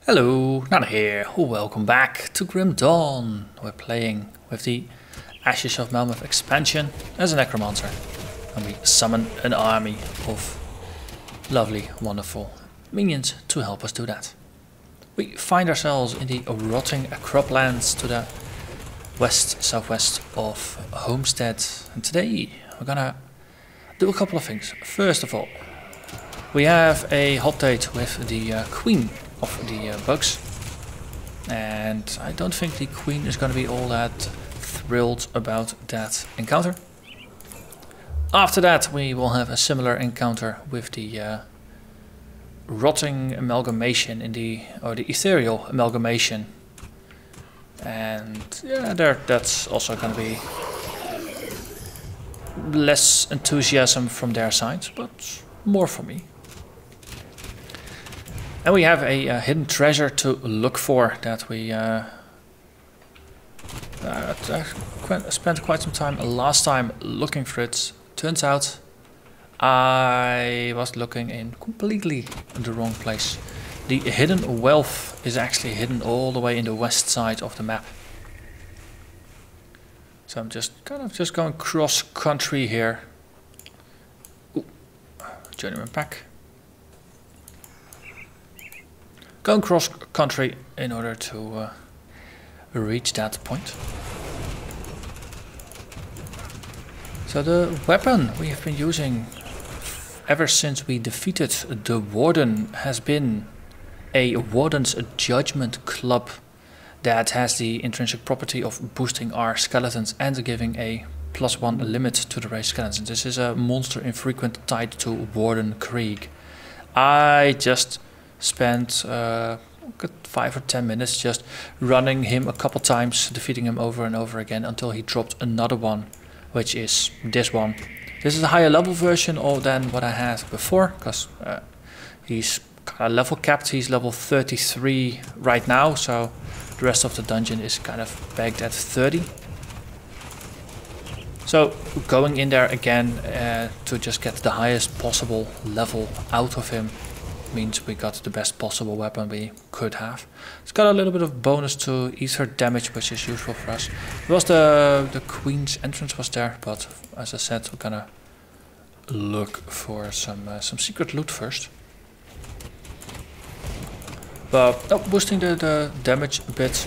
Hello, Narnach here. Welcome back to Grim Dawn. We're playing with the Ashes of Malmouth expansion as a Necromancer. And we summon an army of lovely, wonderful minions to help us do that. We find ourselves in the rotting croplands to the west-southwest of Homestead. And today we're gonna do a couple of things. First of all, we have a hot date with the Queen of the bugs, and I don't think the Queen is going to be all that thrilled about that encounter. After that we will have a similar encounter with the rotting amalgamation in the ethereal amalgamation, and yeah, that's also going to be less enthusiasm from their side, but more for me. And we have a hidden treasure to look for that we spent quite some time last time looking for it. Turns out I was looking in completely the wrong place. The hidden wealth is actually hidden all the way in the west side of the map. So I'm just going cross country here. Ooh, journeyman pack. Going cross country in order to reach that point. So the weapon we have been using ever since we defeated the Warden has been a Warden's Judgment Club that has the intrinsic property of boosting our skeletons and giving a +1 limit to the raised skeletons. This is a monster infrequent tied to Warden Krieg. I just spent 5 or 10 minutes just running him a couple times, defeating him over and over again until he dropped another one, which is this one. This is a higher level version than what I had before, because he's kind of level capped. He's level 33 right now, so the rest of the dungeon is kind of pegged at 30. So going in there again to just get the highest possible level out of him means we got the best possible weapon we could have. It's got a little bit of bonus to ether damage, which is useful for us. It was the Queen's entrance was there, but as I said, we're gonna look for some secret loot first. But boosting the damage a bit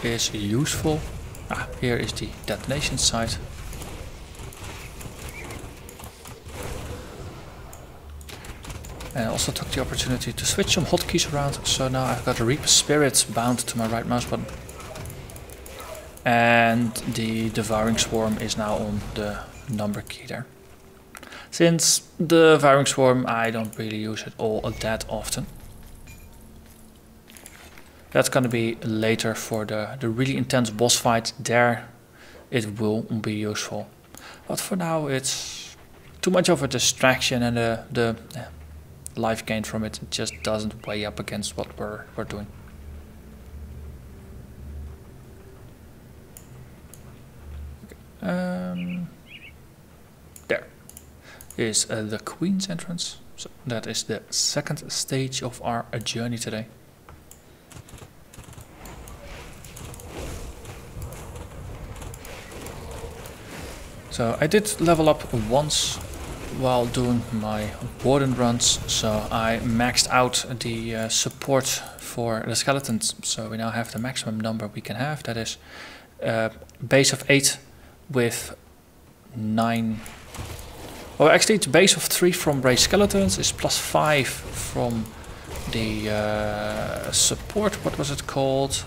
is useful. Here is the detonation site. And I also took the opportunity to switch some hotkeys around, so now I've got Reaper Spirit bound to my right mouse button. And the Devouring Swarm is now on the number key there. Since the Devouring Swarm, I don't really use it all that often. That's gonna be later for the really intense boss fight. There it will be useful. But for now it's too much of a distraction, and the life gain from it just doesn't weigh up against what we're doing. Okay. There is the Queen's entrance. So that is the second stage of our journey today. So I did level up once while doing my Warden runs, so I maxed out the support for the skeletons, so we now have the maximum number we can have. That is base of 8 with 9. Well, actually it's base of 3 from raised skeletons, is +5 from the support, what was it called,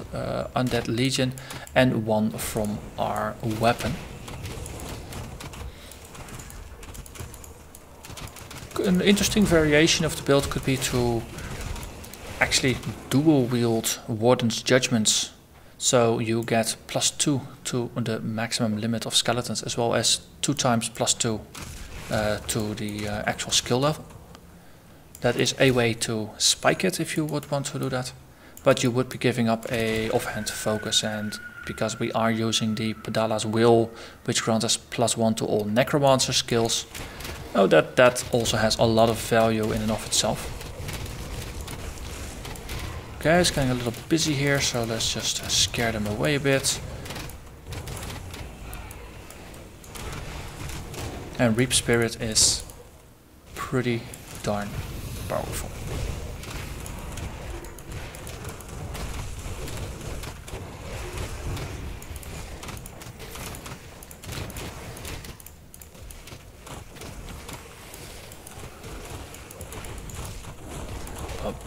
Undead Legion, and 1 from our weapon. An interesting variation of the build could be to actually dual wield Warden's Judgments, so you get +2 to the maximum limit of skeletons, as well as 2 times +2 to the actual skill level. That is a way to spike it if you would want to do that, but you would be giving up a offhand focus, and because we are using the Padala's Will, which grants us +1 to all Necromancer skills, that also has a lot of value in and of itself. Okay, it's getting a little busy here, so let's just scare them away a bit. And Reap Spirit is pretty darn powerful.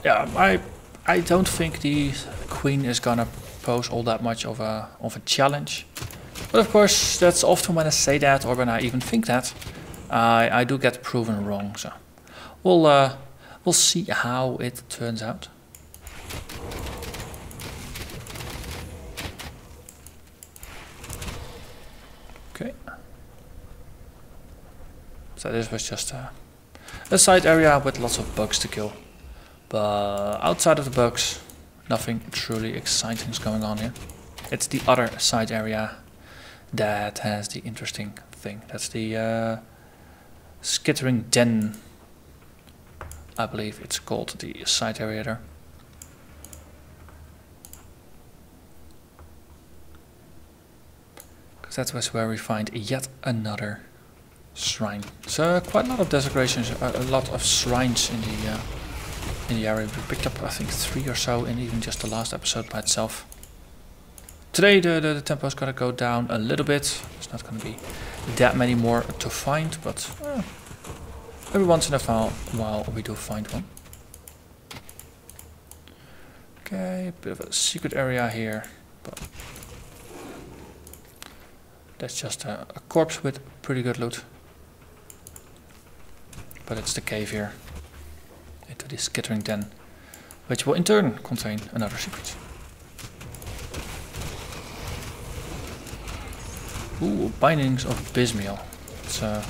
Yeah, I don't think the Queen is gonna pose all that much of a challenge. But of course, that's often when I say that, or when I even think that, I do get proven wrong. So we'll see how it turns out. Okay. So this was just a side area with lots of bugs to kill. But outside of the bugs, nothing truly exciting is going on here. It's the other side area that has the interesting thing. That's the skittering den, I believe it's called, the side area there. Because that was where we find yet another shrine. So quite a lot of desecrations, a lot of shrines in the area. We picked up I think 3 or so in even just the last episode by itself. Today the tempo is gonna go down a little bit. There's not gonna be that many more to find, but every once in a while we do find one. Okay, bit of a secret area here, but that's just a corpse with pretty good loot. But it's the cave here, into this skittering den, which will in turn contain another secret. Ooh, bindings of Bismiel. So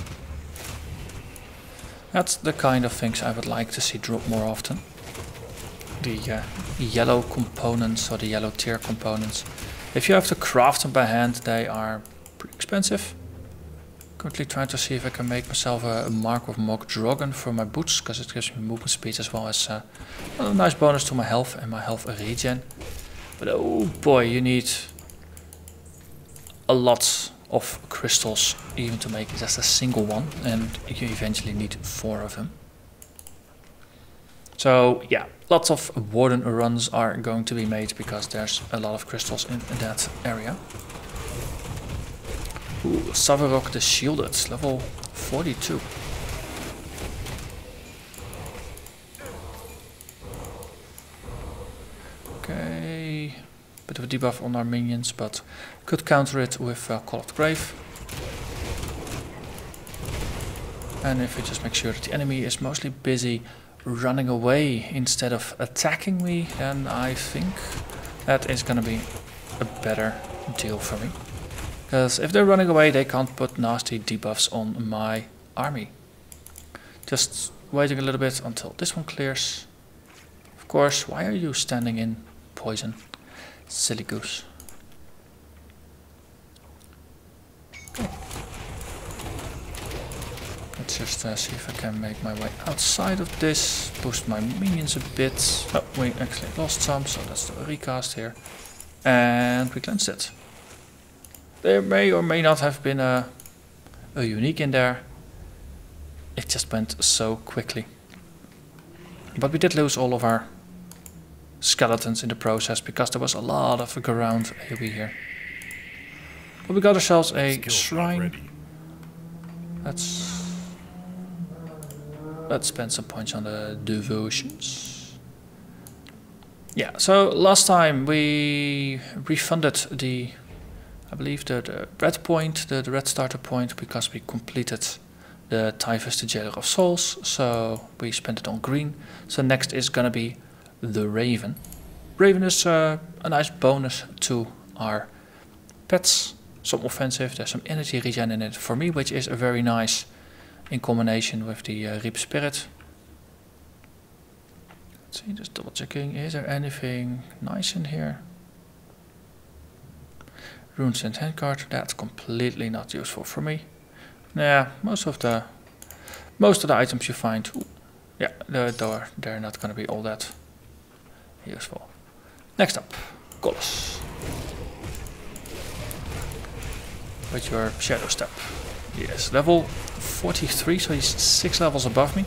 that's the kind of things I would like to see drop more often. The yellow components, or the yellow tier components. If you have to craft them by hand, they are pretty expensive. Currently trying to see if I can make myself a mark of Mog Drogon for my boots, because it gives me movement speed as well as a nice bonus to my health and my health regen. But oh boy, you need a lot of crystals even to make just a single one, and you eventually need 4 of them. So yeah, lots of warden runs are going to be made because there's a lot of crystals in that area. Ooh, Savarok the Shielded, level 42. Okay, bit of a debuff on our minions, but could counter it with Call of the Grave. And if we just make sure that the enemy is mostly busy running away instead of attacking me, then I think that is gonna be a better deal for me. Because if they're running away, they can't put nasty debuffs on my army. Just waiting a little bit until this one clears. Of course, why are you standing in poison? Silly goose. Okay. Let's just see if I can make my way outside of this. Boost my minions a bit. Oh, we actually lost some, so that's the recast here. And we cleansed it. There may or may not have been a unique in there. It just went so quickly. But we did lose all of our skeletons in the process because there was a lot of ground AoE here. But we got ourselves a shrine. Let's spend some points on the devotions. Yeah, so last time we refunded the, I believe the red point, the red starter point, because we completed the Typhus, the Jailer of Souls, so we spent it on green. So next is gonna be the Raven. Raven is a nice bonus to our pets. Some offensive, there's some energy regen in it for me, which is very nice in combination with the Reap Spirit. Let's see, just double checking, is there anything nice in here? Runes and handcard, that's completely not useful for me. Yeah, most of the items you find, ooh, yeah, they're not gonna be all that useful. Next up, Colossus. With your Shadow Step. Yes, level 43, so he's 6 levels above me.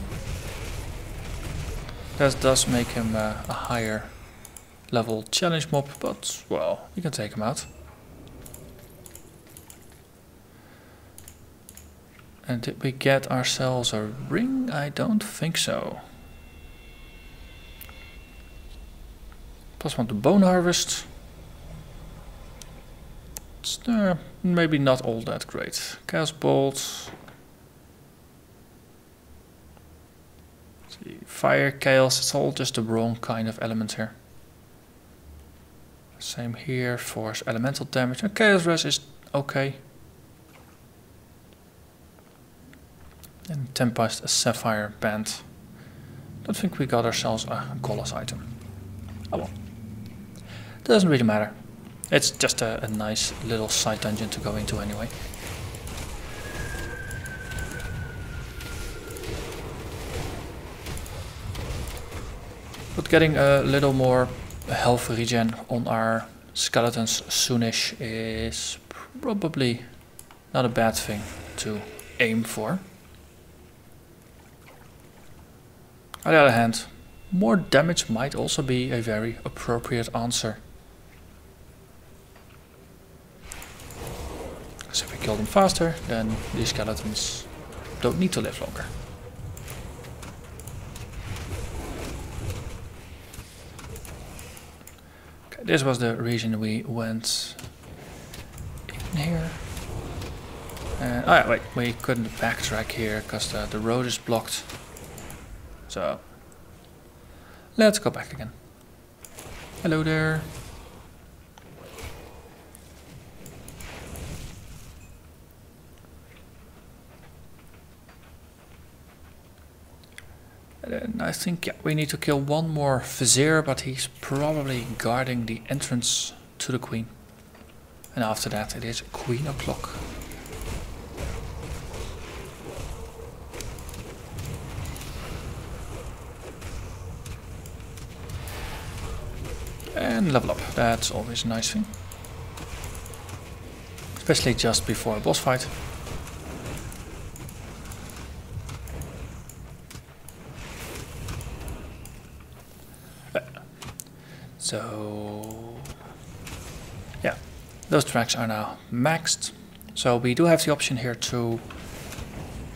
That does make him a higher level challenge mob, but well, you can take him out. And did we get ourselves a ring? I don't think so. +1 to Bone Harvest. It's maybe not all that great. Chaos Bolt. See, Fire, Chaos, it's all just the wrong kind of element here. Same here, Force, Elemental damage. And Chaos Rush is okay. And Tempest, a Sapphire Band. Don't think we got ourselves a Colossus item. Oh well. Doesn't really matter. It's just a nice little side dungeon to go into anyway. But getting a little more health regen on our skeletons soonish is probably not a bad thing to aim for. On the other hand, more damage might also be a very appropriate answer. So if we kill them faster, then these skeletons don't need to live longer. Okay, this was the reason we went in here. Oh yeah, wait, we couldn't backtrack here because the road is blocked. So let's go back again. Hello there. And I think yeah, we need to kill one more Vizier, but he's probably guarding the entrance to the Queen. And after that it is Queen o'clock. And level up, that's always a nice thing. Especially just before a boss fight. So yeah, those tracks are now maxed. So we do have the option here to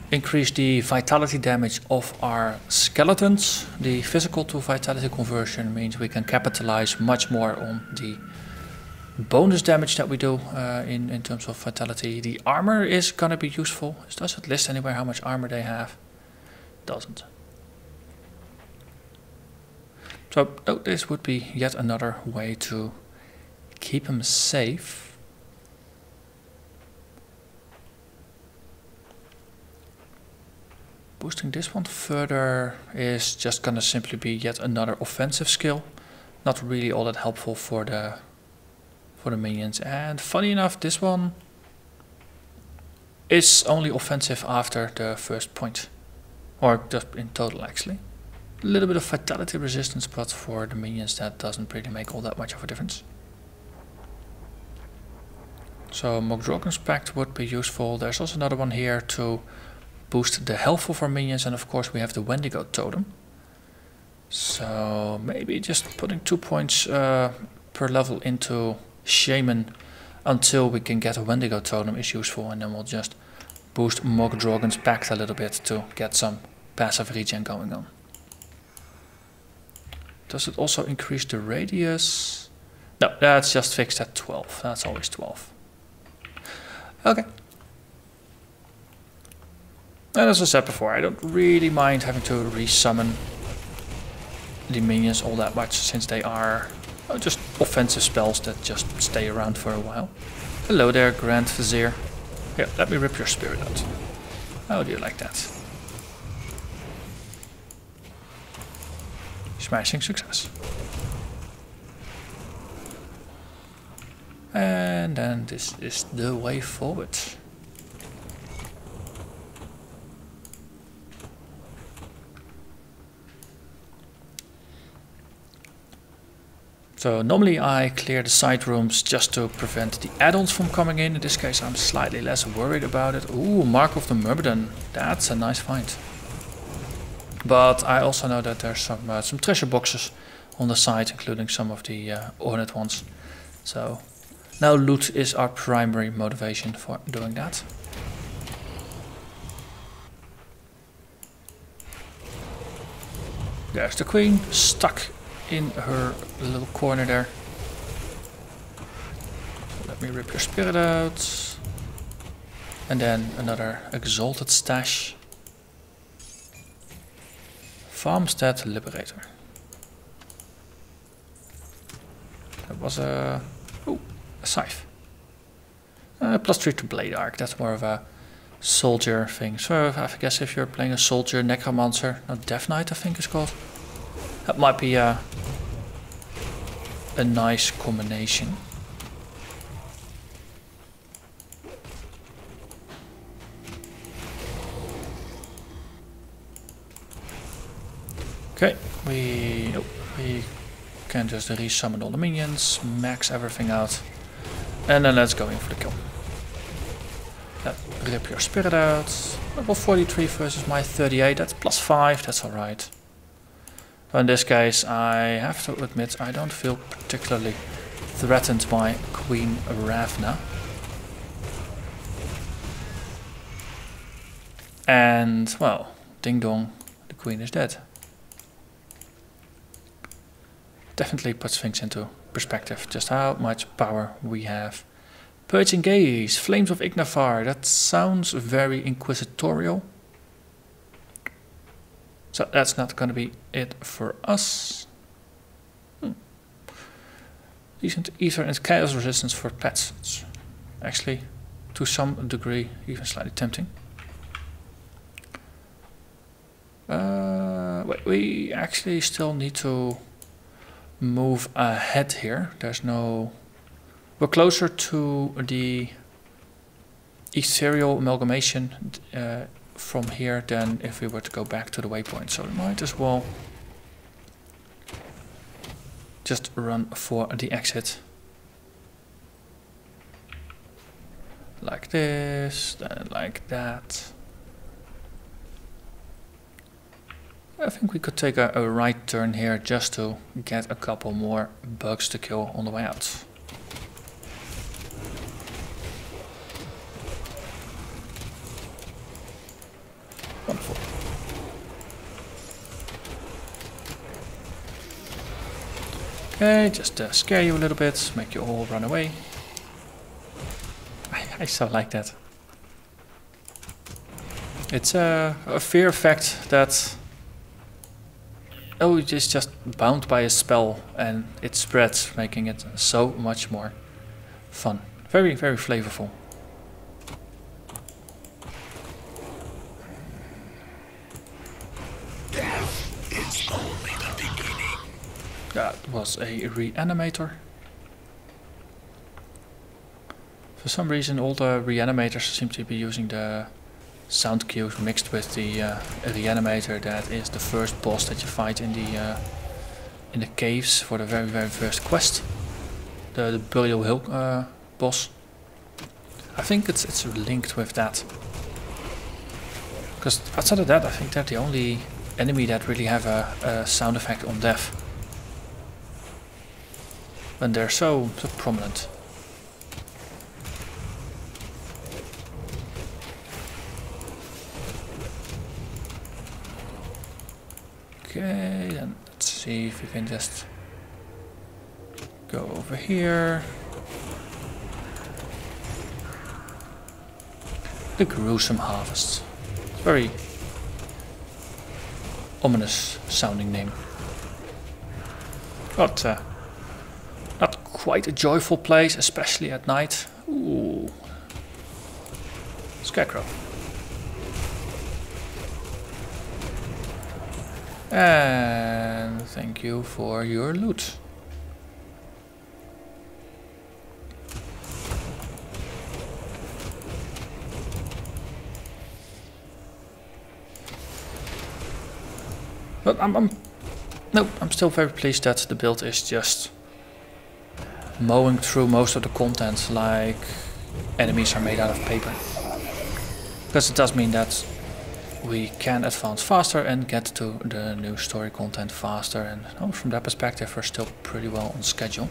increase the vitality damage of our skeletons. The physical to vitality conversion means we can capitalize much more on the bonus damage that we do in terms of vitality. The armor is gonna be useful. Does it list anywhere how much armor they have? Doesn't. So this would be yet another way to keep him safe. Boosting this one further is just gonna simply be yet another offensive skill. Not really all that helpful for the minions. And funny enough, this one is only offensive after the first point. Or just in total actually. A little bit of vitality resistance, but for the minions that doesn't really make all that much of a difference. So Mogdrogon's Pact would be useful. There's also another one here to boost the health of our minions, and of course we have the Wendigo Totem. So maybe just putting 2 points per level into Shaman until we can get a Wendigo Totem is useful, and then we'll just boost Mogdrogon's Pact a little bit to get some passive regen going on. Does it also increase the radius? No, that's just fixed at 12. That's always 12. Okay. And as I said before, I don't really mind having to resummon the minions all that much, since they are just offensive spells that just stay around for a while. Hello there, Grand Vizier. Here, let me rip your spirit out. How do you like that? Smashing success. And then this is the way forward. So normally I clear the side rooms just to prevent the add-ons from coming in. In this case I'm slightly less worried about it. Ooh, Mark of the Myrmidon. That's a nice find. But I also know that there's some treasure boxes on the side, including some of the ornate ones. So now loot is our primary motivation for doing that. There's the queen, stuck in her little corner there. So let me rip your spirit out. And then another exalted stash. Farmstead Liberator. That was a scythe. +3 to blade arc, that's more of a soldier thing. So I guess if you're playing a soldier, necromancer, no, Death Knight I think it's called. That might be a nice combination. Okay, we can just resummon all the minions, max everything out, and then let's go in for the kill. Rip your spirit out. Level 43 versus my 38, that's +5, that's alright. In this case I have to admit I don't feel particularly threatened by Queen Ravna. And well, ding dong, the queen is dead. Definitely puts things into perspective, just how much power we have. Purging Gaze, Flames of Ignivar, that sounds very inquisitorial. So that's not going to be it for us. Decent ether and chaos resistance for pets. It's actually, to some degree, even slightly tempting. Wait, we actually still need to move ahead here. There's no... We're closer to the ethereal amalgamation from here than if we were to go back to the waypoint. So we might as well just run for the exit. Like this, then like that. I think we could take a right turn here just to get a couple more bugs to kill on the way out. Wonderful. Okay, just scare you a little bit, make you all run away. I so like that. It's a fear effect that... Oh, it's just bound by a spell and it spreads, making it so much more fun. Very, very flavorful. Death is only the beginning. That was a reanimator. For some reason all the reanimators seem to be using the sound cues mixed with the reanimator that is the first boss that you fight in the caves for the very, very first quest. The Burial Hill boss. I think it's linked with that. Because outside of that I think they're the only enemy that really have a sound effect on death. And they're so prominent. Okay, then let's see if we can just go over here. The Gruesome Harvest. Very ominous sounding name. But not quite a joyful place, especially at night. Ooh. Scarecrow. And thank you for your loot. But I'm still very pleased that the build is just mowing through most of the content like enemies are made out of paper. Because it does mean that we can advance faster and get to the new story content faster, and from that perspective we're still pretty well on schedule.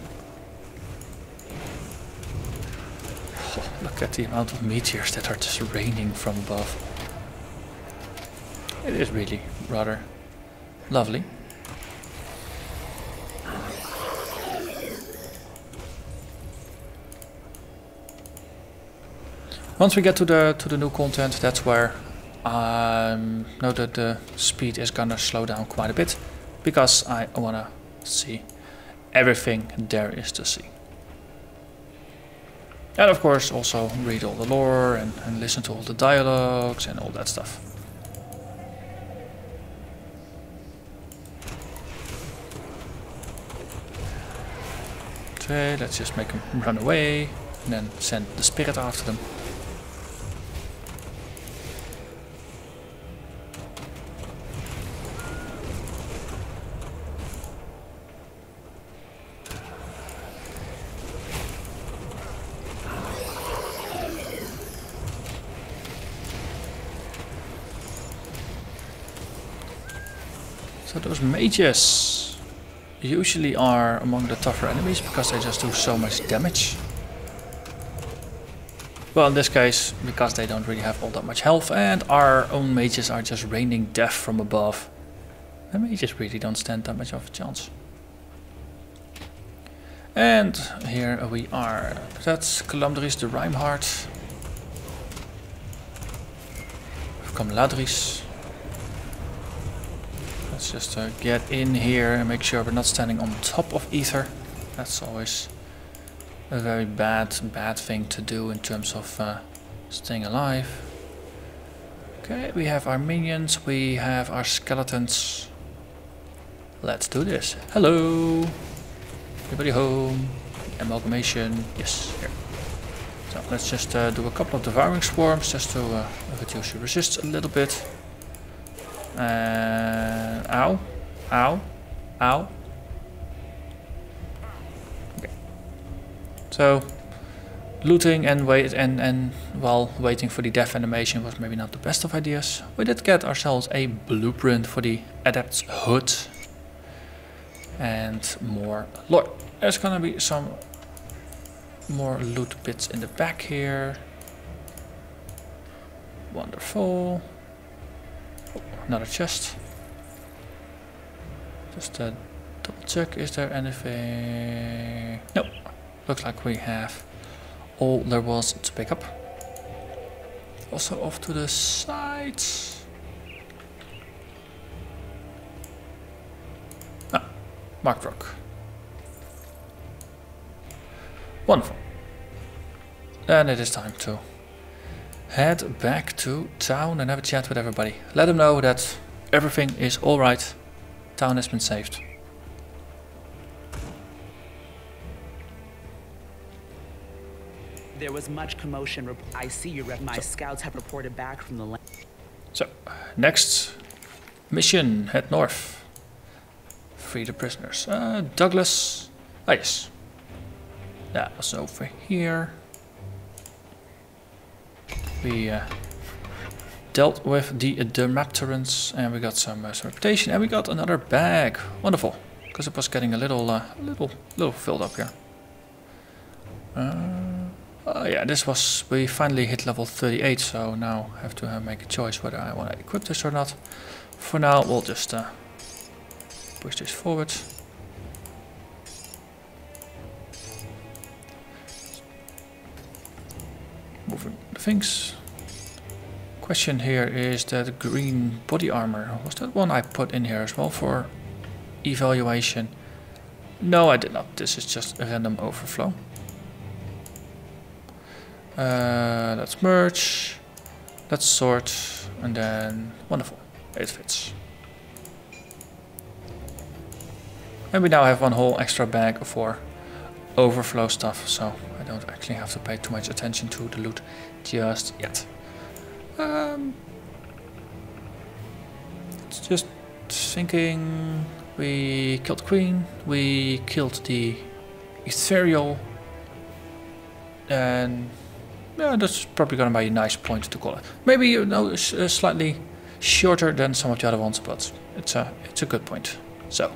Oh, look at the amount of meteors that are just raining from above. It is really rather lovely. Once we get to the new content, that's where know that the speed is gonna slow down quite a bit, because I wanna see everything there is to see. And of course also read all the lore and listen to all the dialogues and all that stuff. Okay, let's just make them run away and then send the spirit after them. So those mages usually are among the tougher enemies because they just do so much damage. Well, in this case, because they don't really have all that much health and our own mages are just raining death from above. The mages really don't stand that much of a chance. And here we are. That's Calamdris the Rhymeheart. We've come Ladris. Let's just get in here and make sure we're not standing on top of ether. That's always a very bad thing to do in terms of staying alive. Okay, we have our minions, we have our skeletons. Let's do this. Hello! Everybody home? Amalgamation, yes, here. So let's just do a couple of devouring swarms just to reduce your resist a little bit. Ow, ow, ow. Okay. So looting and while waiting for the death animation was maybe not the best of ideas. We did get ourselves a blueprint for the Adept's Hood and more lore. There's gonna be some more loot bits in the back here. Wonderful. Another chest. Just double check, is there anything? Nope. Looks like we have all there was to pick up. Also off to the sides. Ah, marked rock. Wonderful. Then it is time to head back to town and have a chat with everybody. Let them know that everything is alright. Town has been saved. There was much commotion. I see you, my scouts have reported back from the land. So, next mission, head north. Free the prisoners. Douglas. Ah, yes. That was over here. We dealt with the Dermapterans and we got some reputation and we got another bag. Wonderful, because it was getting a little filled up here. Yeah, this was, we finally hit level 38, so now I have to make a choice whether I want to equip this or not. For now, we'll just push this forward. Moving the things. Question here is that green body armor. Was that one I put in here as well for evaluation? No, I did not. This is just a random overflow. Let's merge. Let's sort. And then, wonderful. It fits. And we now have one whole extra bag for overflow stuff, so I don't actually have to pay too much attention to the loot just yet. It's just thinking, we killed the queen, we killed the ethereal, and yeah, that's probably gonna be a nice point to call it. Maybe, you know, slightly shorter than some of the other ones, but it's a good point. So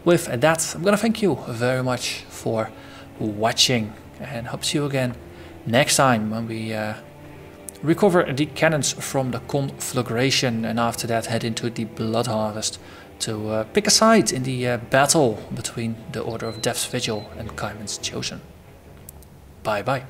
with that, I'm gonna thank you very much for watching, and hope to see you again next time when we recover the cannons from the conflagration, and after that head into the blood harvest to pick a side in the battle between the Order of Death's Vigil and Kaiman's Chosen. Bye bye.